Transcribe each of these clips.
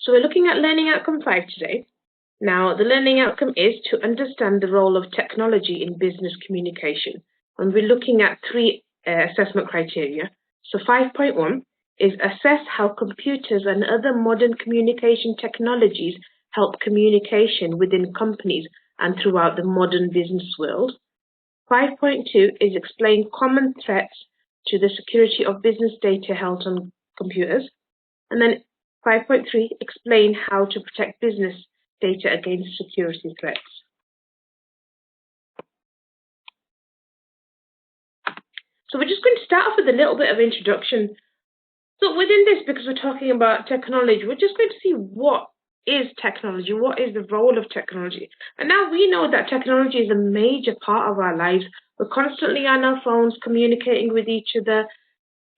So we're looking at learning outcome 5 today. Now, the learning outcome is to understand the role of technology in business communication. And we're looking at 3 assessment criteria. So 5.1 is assess how computers and other modern communication technologies help communication within companies and throughout the modern business world. 5.2 is explain common threats to the security of business data held on computers. And then 5.3, explain how to protect business data against security threats. So we're just going to start off with a little bit of introduction. So within this, because we're talking about technology, we're just going to see what is technology, what is the role of technology. And now we know that technology is a major part of our lives. We're constantly on our phones, communicating with each other.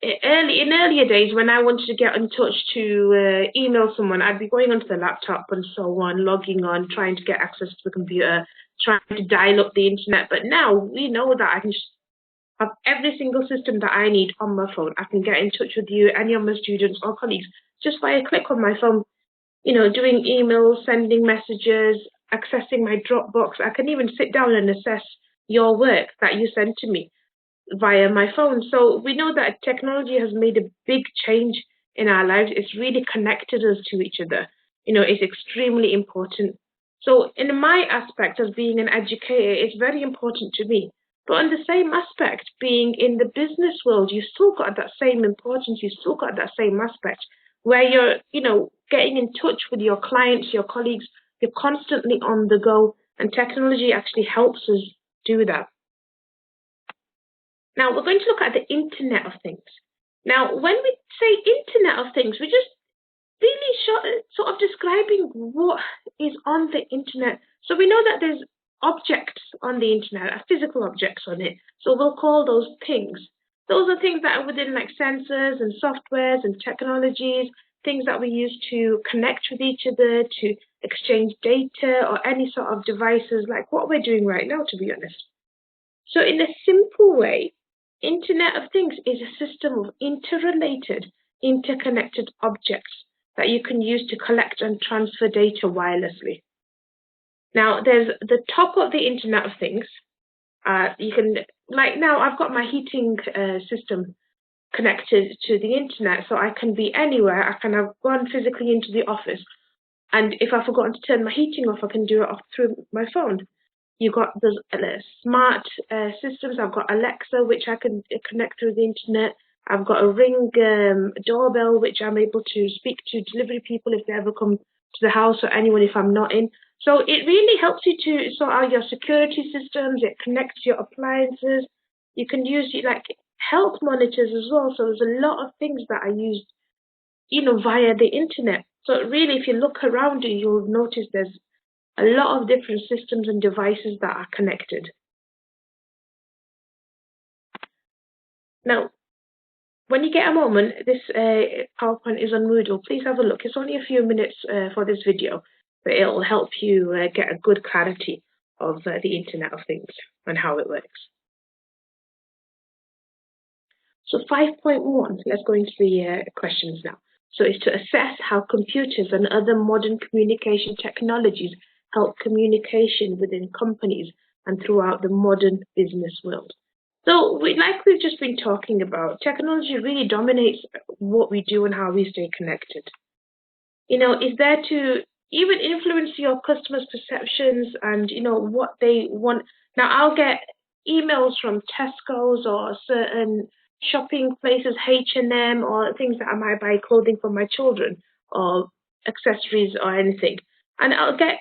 In earlier days, when I wanted to get in touch to email someone, I'd be going onto the laptop and so on, logging on, trying to get access to the computer, trying to dial up the internet. But now we know that I can just have every single system that I need on my phone. I can get in touch with you, any of my students or colleagues, just by a click on my phone. You know, doing emails, sending messages, accessing my Dropbox. I can even sit down and assess your work that you send to me via my phone. So we know that technology has made a big change in our lives. It's really connected us to each other. You know, it's extremely important. So in my aspect of being an educator, it's very important to me. But on the same aspect, being in the business world, you still got that same importance, you still got that same aspect where you're, you know, getting in touch with your clients, your colleagues, you're constantly on the go, and technology actually helps us do that. Now, we're going to look at the Internet of Things. Now, when we say Internet of Things, we're just really sort of describing what is on the Internet. So we know that there's objects on the Internet, physical objects on it. So we'll call those things. Those are things that are within like sensors and softwares and technologies, things that we use to connect with each other, to exchange data or any sort of devices like what we're doing right now, to be honest. So in a simple way, Internet of Things is a system of interrelated, interconnected objects that you can use to collect and transfer data wirelessly. Now, there's the top of the Internet of Things. You can, like now, I've got my heating system connected to the Internet, so I can be anywhere. I can have gone physically into the office, and if I've forgotten to turn my heating off, I can do it off through my phone. You've got those smart systems. I've got Alexa, which I can connect through the Internet. I've got a Ring doorbell, which I'm able to speak to delivery people if they ever come to the house, or anyone if I'm not in. So it really helps you to sort out your security systems. It connects your appliances. You can use it like health monitors as well. So there's a lot of things that are used, you know, via the Internet. So really, if you look around you, you'll notice there's a lot of different systems and devices that are connected. Now, when you get a moment, this PowerPoint is on Moodle. Please have a look. It's only a few minutes for this video, but it'll help you get a good clarity of the Internet of Things and how it works. So 5.1, let's go into the questions now. So it's to assess how computers and other modern communication technologies help communication within companies and throughout the modern business world. So like we've just been talking about, technology really dominates what we do and how we stay connected. You know, it's there to even influence your customers' perceptions and, you know, what they want. Now, I'll get emails from Tesco's or certain shopping places, H&M, or things that I might buy clothing for my children or accessories or anything. And I'll get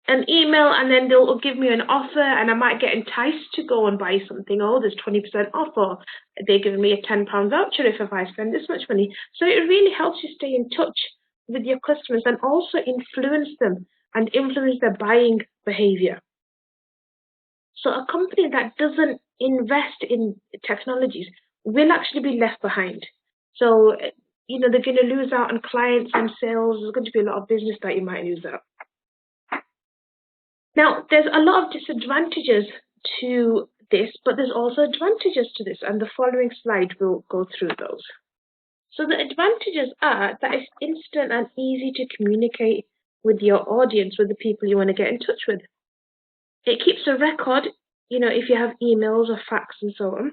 an email and then they'll give me an offer and I might get enticed to go and buy something. Oh, there's 20% off, or they're giving me a £10 voucher if I spend this much money. So it really helps you stay in touch with your customers and also influence them and influence their buying behavior. So a company that doesn't invest in technologies will actually be left behind. So, you know, they're going to lose out on clients and sales. There's going to be a lot of business that you might lose out. Now, there's a lot of disadvantages to this, but there's also advantages to this, and the following slide will go through those. So the advantages are that it's instant and easy to communicate with your audience, with the people you want to get in touch with. It keeps a record, if you have emails or fax and so on.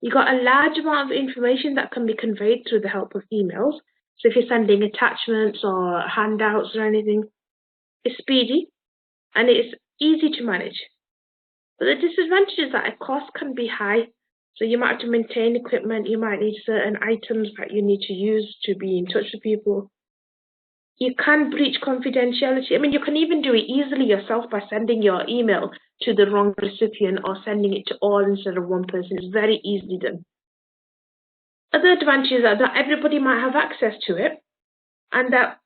You got a large amount of information that can be conveyed through the help of emails. So if you're sending attachments or handouts or anything, it's speedy and it's easy to manage. But the disadvantage is that a cost can be high. So you might have to maintain equipment, you might need certain items that you need to use to be in touch with people. You can breach confidentiality. I mean, you can even do it easily yourself by sending your email to the wrong recipient or sending it to all instead of one person. It's very easily done. Other advantages are that everybody might have access to it, and that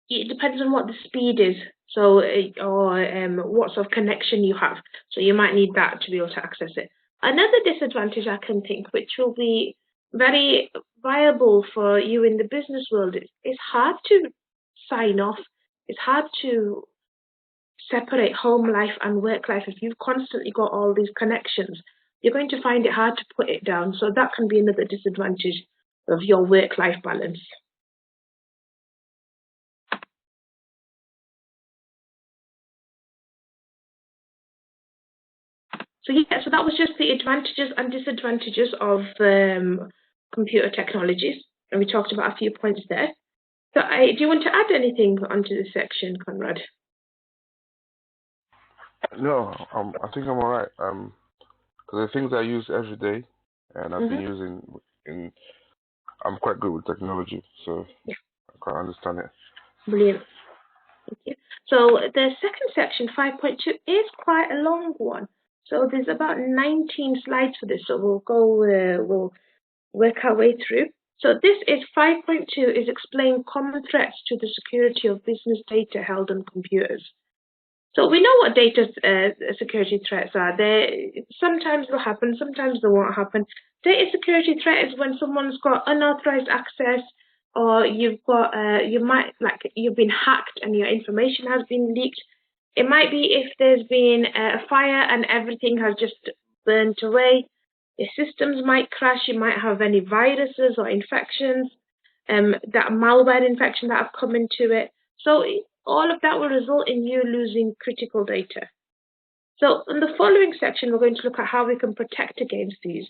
it depends on what the speed is, so or what sort of connection you have. So you might need that to be able to access it. Another disadvantage I can think, which will be very viable for you in the business world, is it's hard to sign off. It's hard to separate home life and work life. If you've constantly got all these connections, you're going to find it hard to put it down. So that can be another disadvantage of your work-life balance. So yeah, so that was just the advantages and disadvantages of computer technologies, and we talked about a few points there. So do you want to add anything onto this section, Conrad? No, I think I'm all right. Because the things I use every day, and I've been using I'm quite good with technology, so yeah. I quite understand it. Brilliant. Thank you. So the second section, 5.2, is quite a long one. So there's about 19 slides for this. So we'll work our way through. So this is 5.2 is explain common threats to the security of business data held on computers. So we know what data security threats are. Sometimes they'll happen, sometimes they won't happen. Data security threat is when someone's got unauthorized access, or you've been hacked and your information has been leaked. It might be if there's been a fire and everything has just burnt away. Your systems might crash. You might have any viruses or infections, that malware infection that have come into it. So all of that will result in you losing critical data. So in the following section, we're going to look at how we can protect against these,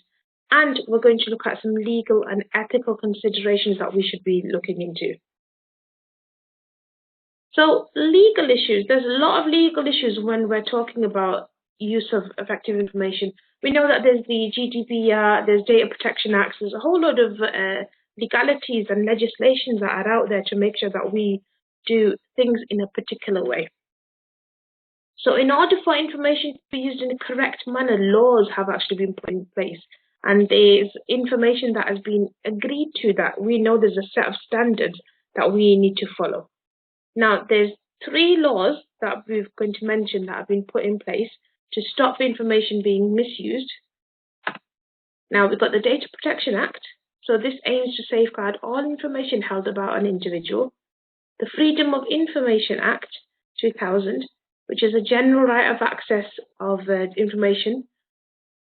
and we're going to look at some legal and ethical considerations that we should be looking into. So legal issues, there's a lot of legal issues when we're talking about use of effective information. We know that there's the GDPR, there's Data Protection Acts, there's a whole lot of legalities and legislations that are out there to make sure that we do things in a particular way. So in order for information to be used in a correct manner, laws have actually been put in place. And there's information that has been agreed to that we know there's a set of standards that we need to follow. Now, there's 3 laws that we're going to mention that have been put in place to stop information being misused. Now, we've got the Data Protection Act. So this aims to safeguard all information held about an individual. The Freedom of Information Act 2000, which is a general right of access of information.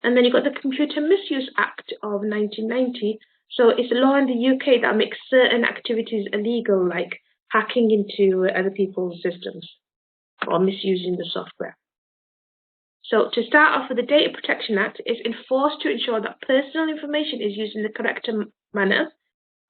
And then you've got the Computer Misuse Act of 1990. So it's a law in the UK that makes certain activities illegal, like hacking into other people's systems or misusing the software. So to start off with, the Data Protection Act is enforced to ensure that personal information is used in the correct manner.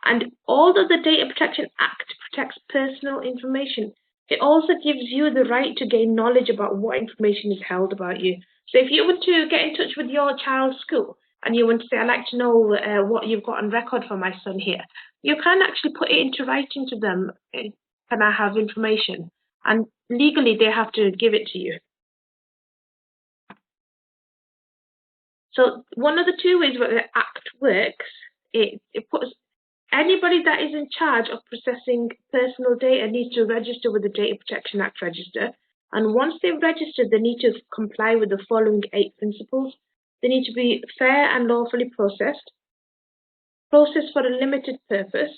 And although the Data Protection Act protects personal information, it also gives you the right to gain knowledge about what information is held about you. So if you want to get in touch with your child's school and you want to say, I'd like to know what you've got on record for my son here, you can actually put it into writing to them, can I have information? And legally, they have to give it to you. So one of the 2 ways that the Act works, it puts anybody that is in charge of processing personal data needs to register with the Data Protection Act register. And once they've registered, they need to comply with the following 8 principles. They need to be fair and lawfully processed for a limited purpose,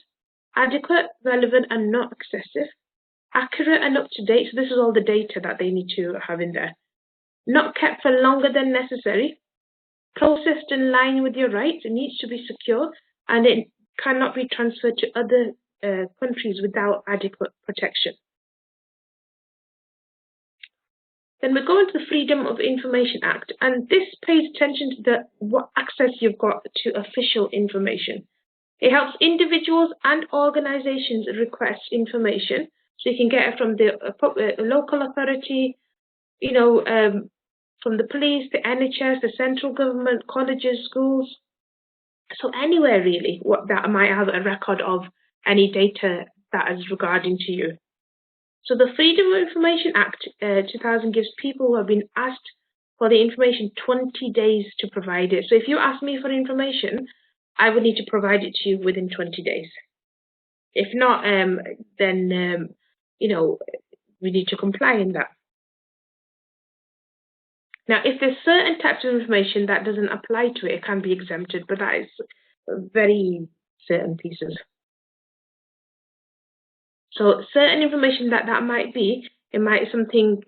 adequate, relevant and not excessive, accurate and up to date. So this is all the data that they need to have in there. Not kept for longer than necessary, processed in line with your rights. It needs to be secure, and it cannot be transferred to other countries without adequate protection. Then we go into the Freedom of Information Act, and this pays attention to what access you've got to official information. It helps individuals and organizations request information, so you can get it from the local authority, from the police, the NHS, the central government, colleges, schools, so anywhere really that might have a record of any data that is regarding to you. So the Freedom of Information Act 2000 gives people who have been asked for the information 20 days to provide it. So if you ask me for information, I would need to provide it to you within 20 days. If not, then we need to comply in that. Now, if there's certain types of information that doesn't apply to it, it can be exempted, but that is very certain pieces. So certain information that might be, it might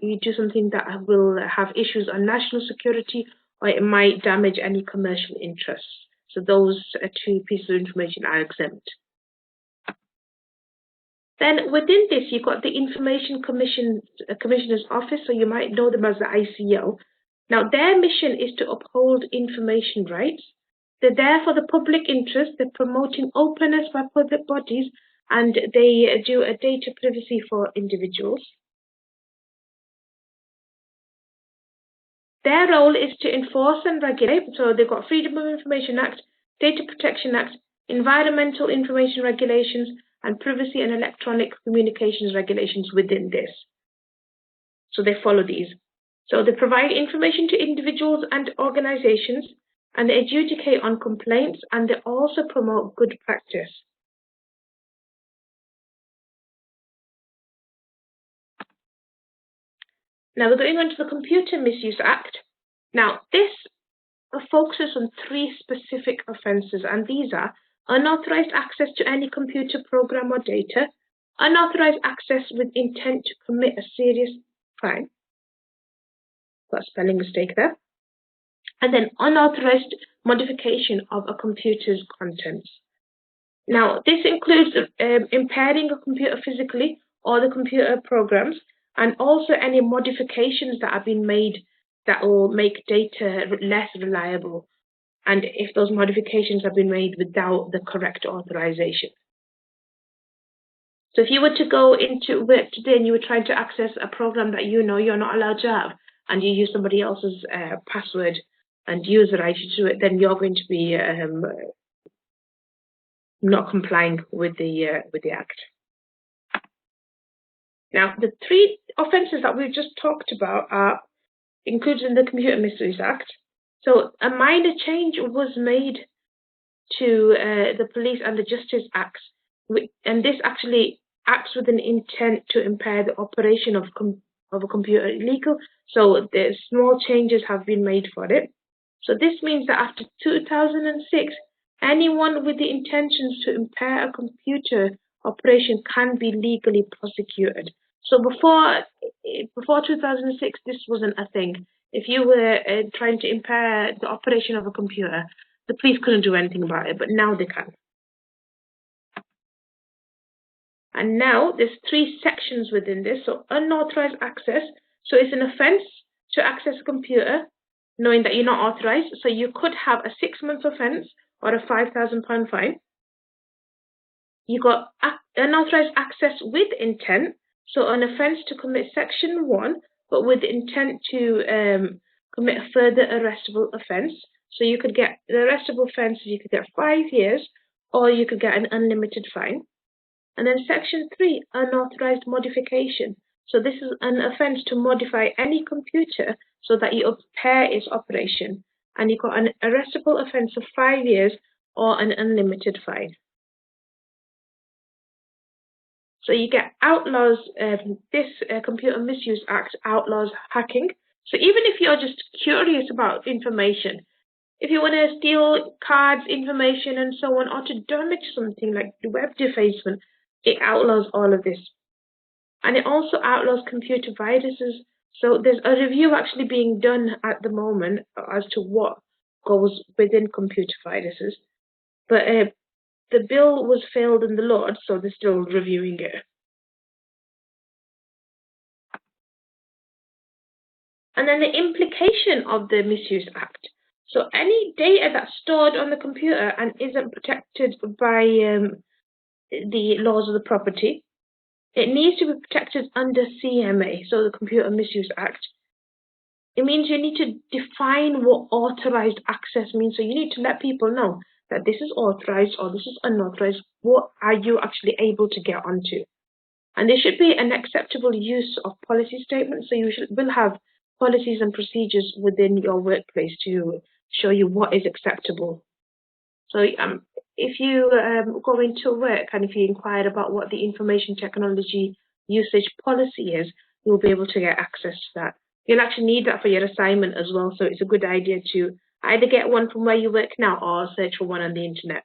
you do something that will have issues on national security, or it might damage any commercial interests. So those two pieces of information are exempt. Then within this, you've got the Information Commissioner's Office, so you might know them as the ICO. Now, their mission is to uphold information rights. They're there for the public interest. They're promoting openness by public bodies, and they do a data privacy for individuals. Their role is to enforce and regulate. So they've got Freedom of Information Act, Data Protection Act, Environmental Information Regulations, and Privacy and Electronic Communications Regulations within this. So they follow these. So they provide information to individuals and organizations, and they adjudicate on complaints, and they also promote good practice. Now we're going on to the Computer Misuse Act. Now this focuses on 3 specific offences, and these are unauthorized access to any computer program or data, unauthorized access with intent to commit a serious crime, got a spelling mistake there, and then unauthorized modification of a computer's contents. Now this includes impairing a computer physically or the computer programs, and also any modifications that have been made that will make data less reliable, and if those modifications have been made without the correct authorization. So if you were to go into work today and you were trying to access a program that you know you're not allowed to have, and you use somebody else's password and user ID to it, then you're going to be not complying with the Act. Now, the 3 offences that we've just talked about are included in the Computer Misuse Act. So a minor change was made to the Police and the Justice Acts, and this actually acts with an intent to impair the operation of a computer illegal. So the small changes have been made for it. So this means that after 2006, anyone with the intentions to impair a computer operation can be legally prosecuted. So before 2006, this wasn't a thing. If you were trying to impair the operation of a computer, the police couldn't do anything about it, but now they can. And now there's 3 sections within this. So unauthorized access. So it's an offence to access a computer knowing that you're not authorized. So you could have a 6-month offence or a £5,000 fine. You got unauthorized access with intent. So an offence to commit Section 1, but with intent to commit a further arrestable offence. So you could get the arrestable offence, you could get 5 years, or you could get an unlimited fine. And then Section 3, unauthorized modification. So this is an offence to modify any computer so that you impair its operation. And you've got an arrestable offence of 5 years or an unlimited fine. So you get outlaws, this Computer Misuse Act outlaws hacking. So even if you're just curious about information, if you want to steal cards, information, and so on, or to damage something like the web defacement, it outlaws all of this. And it also outlaws computer viruses. So there's a review actually being done at the moment as to what goes within computer viruses. But the bill was failed in the Lords, so they're still reviewing it. And then the implication of the Misuse Act. So any data that's stored on the computer and isn't protected by the laws of the property, it needs to be protected under CMA, so the Computer Misuse Act. It means you need to define what authorized access means. So you need to let people know that this is authorized or this is unauthorized. What are you actually able to get onto? And there should be an acceptable use of policy statements. So you will have policies and procedures within your workplace to show you what is acceptable. So if you go into work and if you inquire about what the information technology usage policy is, you'll be able to get access to that. You'll actually need that for your assignment as well. So it's a good idea to either get one from where you work now or search for one on the internet.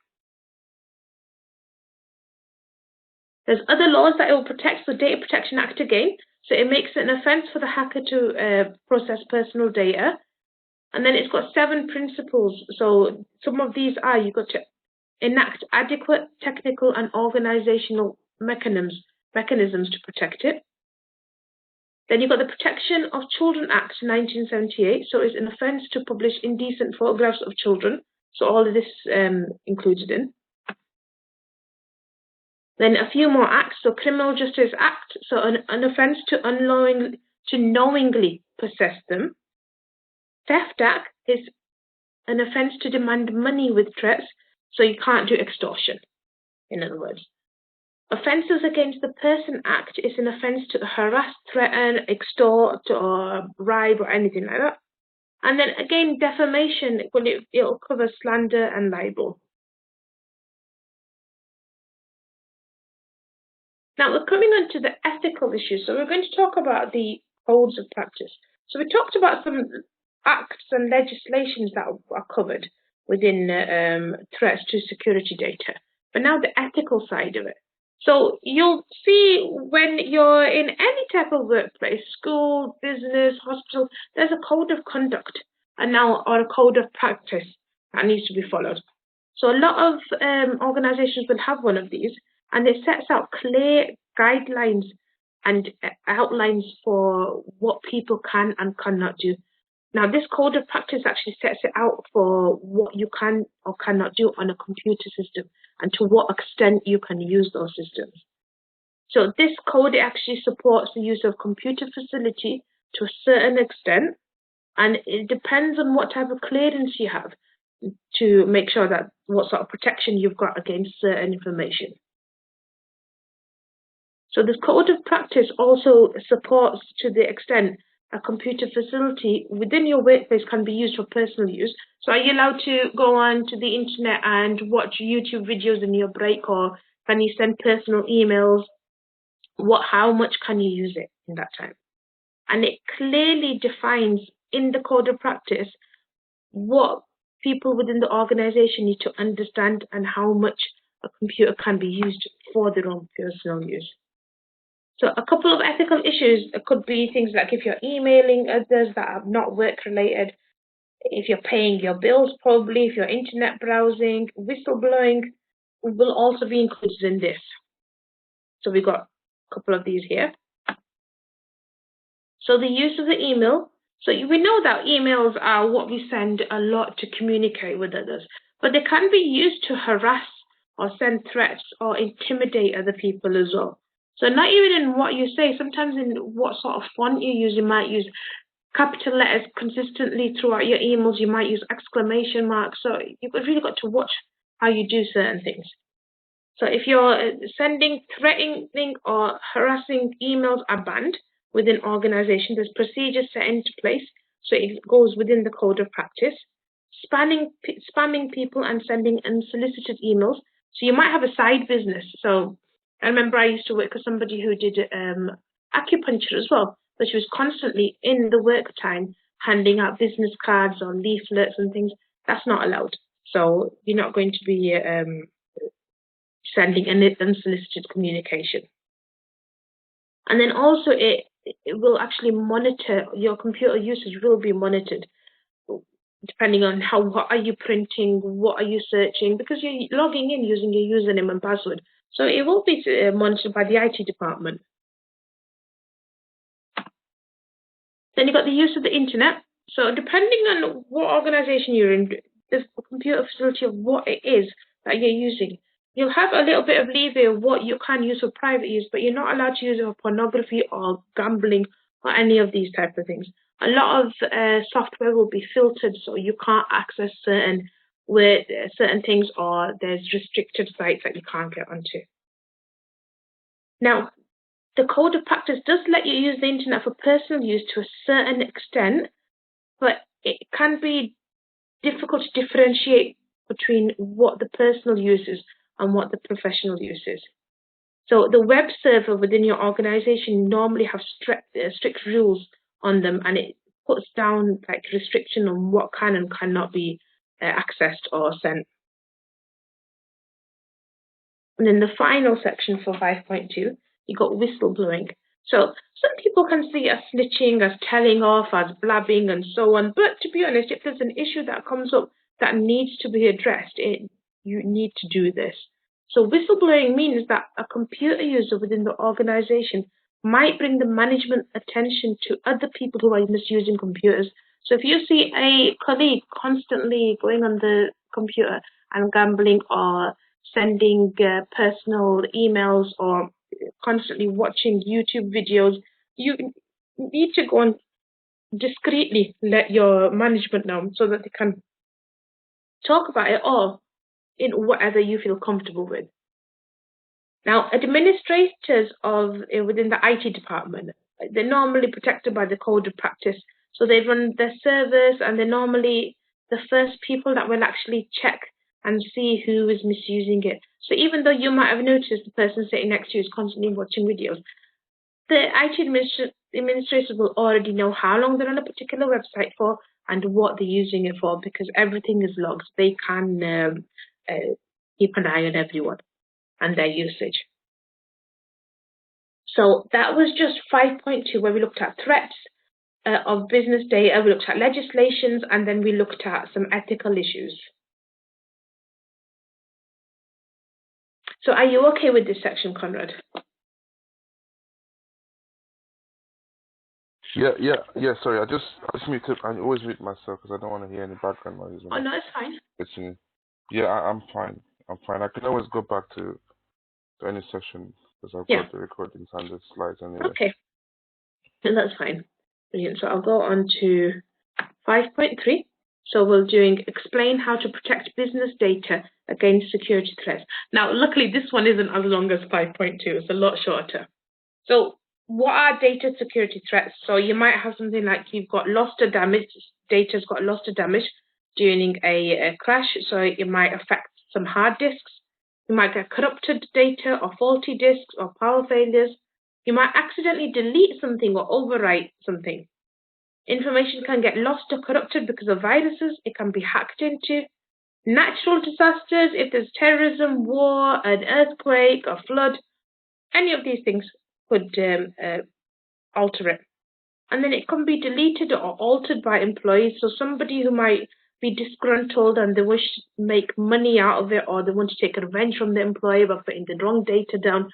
There's other laws that it will protect, the Data Protection Act again. So it makes it an offence for the hacker to process personal data. And then it's got 7 principles. So some of these are, you've got to enact adequate technical and organizational mechanisms to protect it. Then you've got the Protection of Children Act 1978. So it's an offence to publish indecent photographs of children. So all of this included in. Then a few more acts. So Criminal Justice Act. So an offence to knowingly possess them. Theft Act is an offence to demand money with threats. So you can't do extortion, in other words. Offences against the Pearson Act is an offence to harass, threaten, extort, or bribe, or anything like that. And then again, defamation, well, it'll cover slander and libel. Now we're coming on to the ethical issues. So we're going to talk about the codes of practice. So we talked about some acts and legislations that are covered within threats to security data. But now the ethical side of it. So you'll see when you're in any type of workplace, school, business, hospital, there's a code of conduct or a code of practice that needs to be followed. So a lot of organizations will have one of these, and it sets out clear guidelines and outlines for what people can and cannot do. Now, this code of practice actually sets it out for what you can or cannot do on a computer system and to what extent you can use those systems. So this code actually supports the use of computer facility to a certain extent, and it depends on what type of clearance you have to make sure that what sort of protection you've got against certain information. So this code of practice also supports to the extent a computer facility within your workplace can be used for personal use. So are you allowed to go on to the internet and watch YouTube videos in your break, or can you send personal emails? How much can you use it in that time? And it clearly defines in the code of practice what people within the organization need to understand and how much a computer can be used for their own personal use. So a couple of ethical issues could be things like if you're emailing others that are not work-related, if you're paying your bills probably, if you're internet browsing, whistleblowing will also be included in this. So we've got a couple of these here. So the use of the email. So we know that emails are what we send a lot to communicate with others, but they can be used to harass or send threats or intimidate other people as well. So not even in what you say, sometimes in what sort of font you use. You might use capital letters consistently throughout your emails. You might use exclamation marks. So you've really got to watch how you do certain things. So if you're sending threatening or harassing emails are banned within organizations, there's procedures set into place. So it goes within the code of practice. Spamming people and sending unsolicited emails. So you might have a side business. So I remember I used to work with somebody who did acupuncture as well, but she was constantly in the work time handing out business cards or leaflets and things. That's not allowed. So you're not going to be sending an unsolicited communication. And then also it will actually monitor, your computer usage will be monitored. depending on what are you printing, what are you searching, because you're logging in using your username and password. So it will be monitored by the IT department. Then you've got the use of the internet. So depending on what organization you're in, the computer facility of what it is that you're using, you'll have a little bit of leeway of what you can use for private use, but you're not allowed to use it for pornography or gambling or any of these type of things. A lot of software will be filtered, so you can't access certain things, or there's restricted sites that you can't get onto. Now, the code of practice does let you use the internet for personal use to a certain extent, but it can be difficult to differentiate between what the personal use is and what the professional use is. So the web server within your organization normally have strict rules on them, and it puts down like restriction on what can and cannot be accessed or sent. And then the final section for 5.2, you got whistleblowing. So some people can see as snitching, as telling off, as blabbing, and so on. But to be honest, if there's an issue that comes up that needs to be addressed, you need to do this. So whistleblowing means that a computer user within the organization might bring the management attention to other people who are misusing computers. So if you see a colleague constantly going on the computer and gambling or sending personal emails or constantly watching YouTube videos, you need to go and discreetly let your management know so that they can talk about it or in whatever you feel comfortable with. Now, administrators within the IT department, they're normally protected by the code of practice. So they run their servers, and they're normally the first people that will actually check and see who is misusing it. So even though you might have noticed the person sitting next to you is constantly watching videos, the IT administrators will already know how long they're on a particular website for and what they're using it for, because everything is logged. They can keep an eye on everyone and their usage. So that was just 5.2, where we looked at threats of business data, we looked at legislations, and then we looked at some ethical issues. So are you okay with this section, Conrad? Yeah. Sorry, I just I always mute myself because I don't want to hear any background noise. Oh no, it's fine. Listening. Yeah, I'm fine. I can always go back to any section because I've got the recordings and the slides anyway. Okay, and that's fine. Brilliant. So I'll go on to 5.3. So we're doing explain how to protect business data against security threats. Now, luckily, this one isn't as long as 5.2. It's a lot shorter. So what are data security threats? So you might have something like you've got lost or damaged, data's got lost or damaged during a crash. So it might affect some hard disks. You might get corrupted data or faulty disks or power failures. You might accidentally delete something or overwrite something. Information can get lost or corrupted because of viruses. It can be hacked into. Natural disasters, if there's terrorism, war, an earthquake, a flood, any of these things could alter it. And then it can be deleted or altered by employees. So somebody who might be disgruntled and they wish to make money out of it, or they want to take revenge from the employee by putting the wrong data down.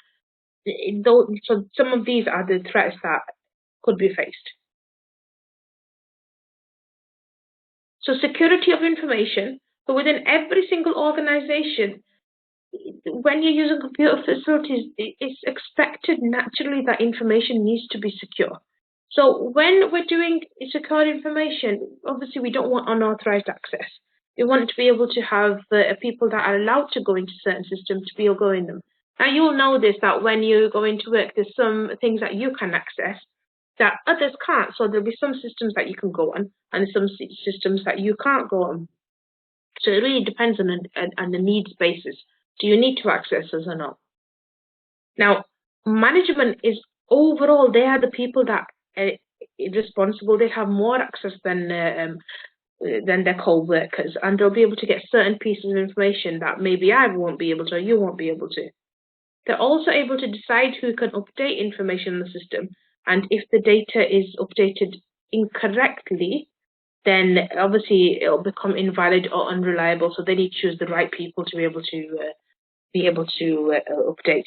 So some of these are the threats that could be faced. So security of information. So within every single organization, when you're using computer facilities, it's expected naturally that information needs to be secure. So when we're doing secure information, obviously we don't want unauthorized access. We want to be able to have people that are allowed to go into certain systems to be able to go in them. Now you'll know this, that when you go into work, there's some things that you can access that others can't. So there'll be some systems that you can go on and some systems that you can't go on. So it really depends on the needs basis. Do you need to access us or not? Now, management is overall, they are the people that are responsible. They have more access than their co-workers, and they'll be able to get certain pieces of information that maybe I won't be able to, or you won't be able to. They're also able to decide who can update information in the system, and if the data is updated incorrectly, then obviously it'll become invalid or unreliable. So they need to choose the right people to be able to update.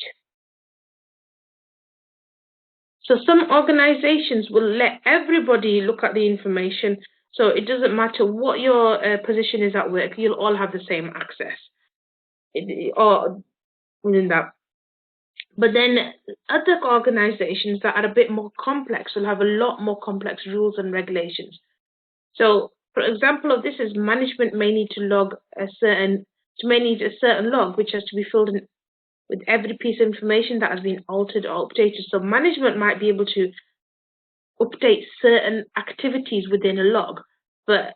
So some organizations will let everybody look at the information. So it doesn't matter what your position is at work, you'll all have the same access or within that. But then other organizations that are a bit more complex will have a lot more complex rules and regulations. So, for example, of this is management may need to log a certain log which has to be filled in with every piece of information that has been altered or updated. So management might be able to update certain activities within a log, but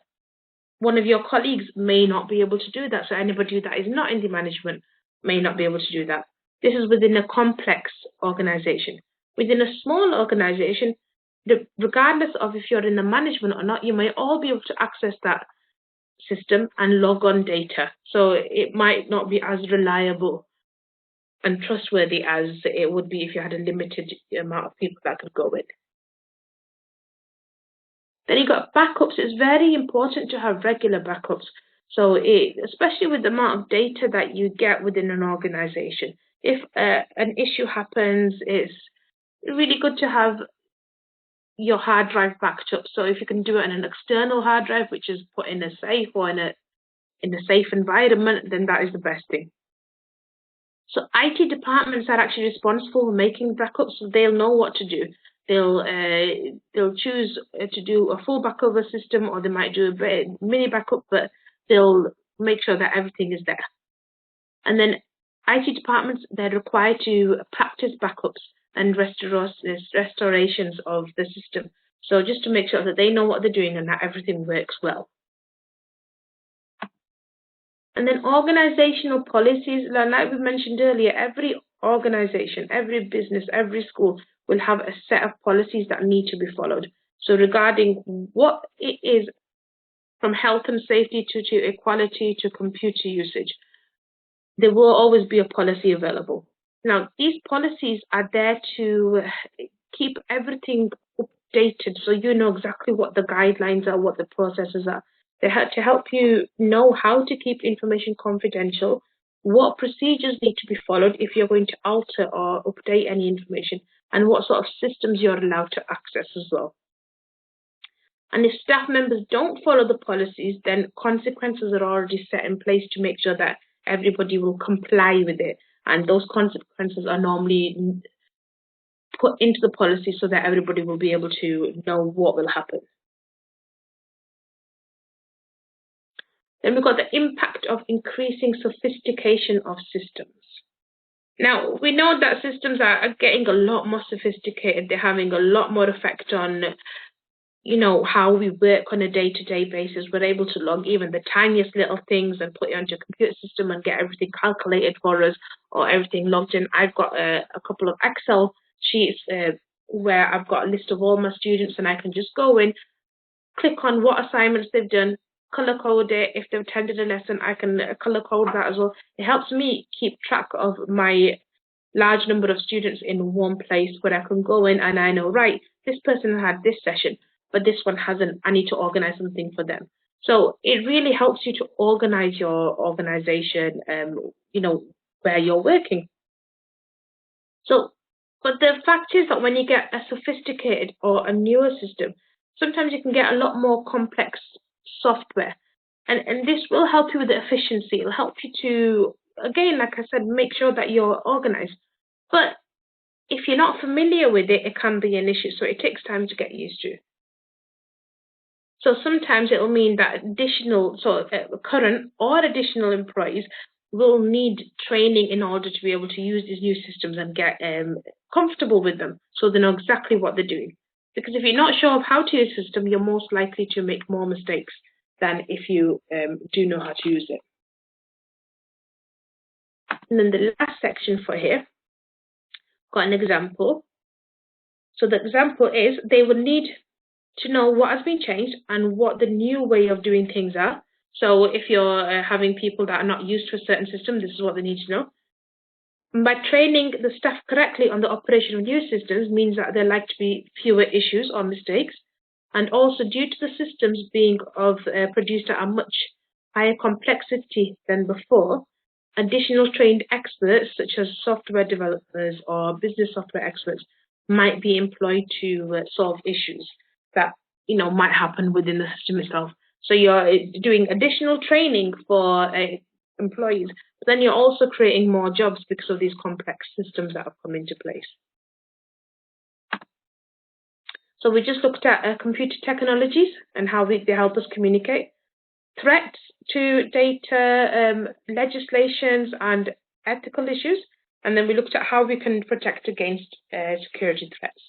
one of your colleagues may not be able to do that. So anybody that is not in the management may not be able to do that. This is within a complex organization. Within a small organization, regardless of if you're in the management or not, you may all be able to access that system and log on data. So it might not be as reliable and trustworthy as it would be if you had a limited amount of people that could go in. Then you've got backups. It's very important to have regular backups. So especially with the amount of data that you get within an organization. If an issue happens, it's really good to have your hard drive backed up. So if you can do it on an external hard drive, which is put in a safe or in a safe environment, then that is the best thing. So IT departments are actually responsible for making backups, so they'll know what to do. They'll choose to do a full backup of a system, or they might do a mini backup, but they'll make sure that everything is there. And then IT departments, they're required to practice backups and restorations of the system. So just to make sure that they know what they're doing and that everything works well. And then organizational policies, like we mentioned earlier, every organization, every business, every school will have a set of policies that need to be followed. So regarding what it is, from health and safety to equality to computer usage, there will always be a policy available. Now, these policies are there to keep everything updated, so you know exactly what the guidelines are, what the processes are. They have to help you know how to keep information confidential, what procedures need to be followed if you're going to alter or update any information, and what sort of systems you're allowed to access as well. And if staff members don't follow the policies, then consequences are already set in place to make sure that everybody will comply with it. And those consequences are normally put into the policy so that everybody will be able to know what will happen. Then we've got the impact of increasing sophistication of systems. Now, we know that systems are getting a lot more sophisticated. They're having a lot more effect on, you know, how we work on a day-to-day basis. We're able to log even the tiniest little things and put it onto a computer system and get everything calculated for us or everything logged in. I've got a couple of Excel sheets where I've got a list of all my students, and I can just go in, click on what assignments they've done, color code it. If they've attended a lesson, I can color code that as well. It helps me keep track of my large number of students in one place where I can go in and I know, right, this person had this session, but this one hasn't. I need to organize something for them. So it really helps you to organize your organization, you know, where you're working. So, but the fact is that when you get a sophisticated or a newer system, sometimes you can get a lot more complex software. And this will help you with the efficiency. It'll help you to, again, like I said, make sure that you're organized. But if you're not familiar with it, it can be an issue. So it takes time to get used to. So sometimes it will mean that current or additional employees will need training in order to be able to use these new systems and get comfortable with them, so they know exactly what they're doing. Because if you're not sure of how to use a system, you're most likely to make more mistakes than if you do know how to use it. And then the last section for here, got an example. So the example is they would need to know what has been changed and what the new way of doing things are. So if you're having people that are not used to a certain system, this is what they need to know. And by training the staff correctly on the operation of new systems means that there are likely to be fewer issues or mistakes. And also, due to the systems being produced at a much higher complexity than before, additional trained experts, such as software developers or business software experts, might be employed to solve issues that might happen within the system itself. So you're doing additional training for employees, but then you're also creating more jobs because of these complex systems that have come into place. So we just looked at computer technologies and how they help us communicate, threats to data, legislations and ethical issues, and then we looked at how we can protect against security threats.